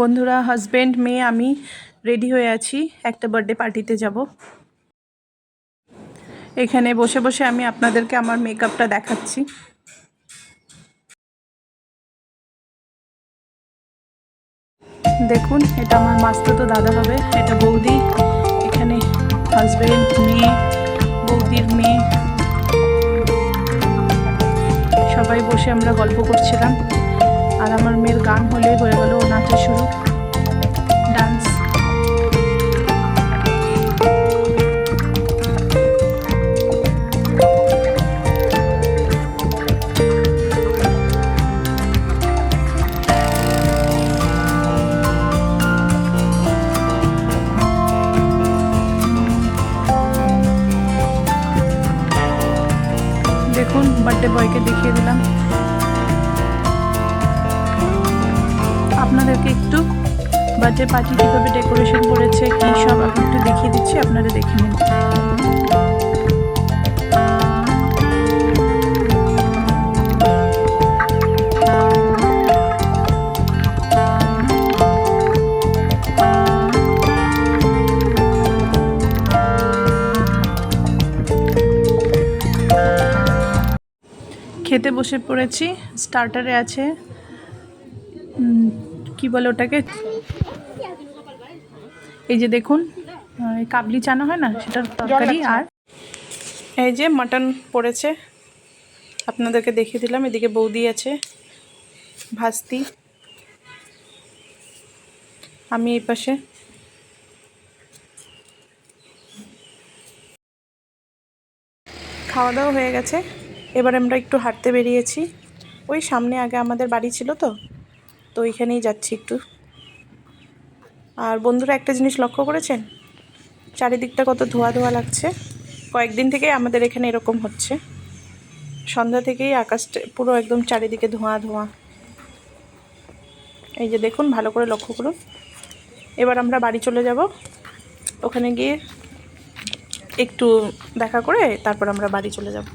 বন্ধুরা, হাজব্যান্ড মেয়ে আমি রেডি হয়ে আছি, একটা বার্থডে পার্টিতে যাব। এখানে বসে বসে আমি আপনাদেরকে আমার মেকআপটা দেখাচ্ছি। দেখুন, এটা আমার মাস্তুতো দাদা হবে, এটা বৌদি, এখানে হাজব্যান্ড, মেয়ে, বৌদির মেয়ে, সবাই বসে আমরা গল্প করছিলাম। আর আমার মেয়ের গান হয়ে গেল, ও নাচা শুরু, ডান্স। দেখুন, বার্থডে বয়কে দেখিয়ে দিলাম। আপনাদেরকে একটু বার্থডে পার্টি কীভাবে ডেকোরেশন করেছে কী সব আমি একটু দেখিয়ে দিচ্ছি, আপনারা দেখে নিন। খেতে বসে পড়েছি। স্টার্টারে আছে কি বলে ওটাকে, এই যে দেখুন কাবলি চানা হয় না, সেটার তরকারি। আর এই যে মাটন পড়েছে, আপনাদেরকে দেখিয়ে দিলাম। এদিকে বৌদি আছে, ভাস্তি, আমি এই পাশে। খাওয়া দাওয়া হয়ে গেছে, এবার আমরা একটু হাঁটতে বেরিয়েছি। ওই সামনে আগে আমাদের বাড়ি ছিল, তো ওইখানেই যাচ্ছি একটু। আর বন্ধুরা, একটা জিনিস লক্ষ্য করেছেন, চারিদিকটা কত ধোয়া ধোয়া লাগছে। কয়েকদিন থেকেই আমাদের এখানে এরকম হচ্ছে, সন্ধ্যা থেকেই আকাশটা পুরো একদম চারিদিকে ধোঁয়া ধোঁয়া। এই যে দেখুন, ভালো করে লক্ষ্য করুন। এবার আমরা বাড়ি চলে যাব, ওখানে গিয়ে একটু দেখা করে তারপর আমরা বাড়ি চলে যাব।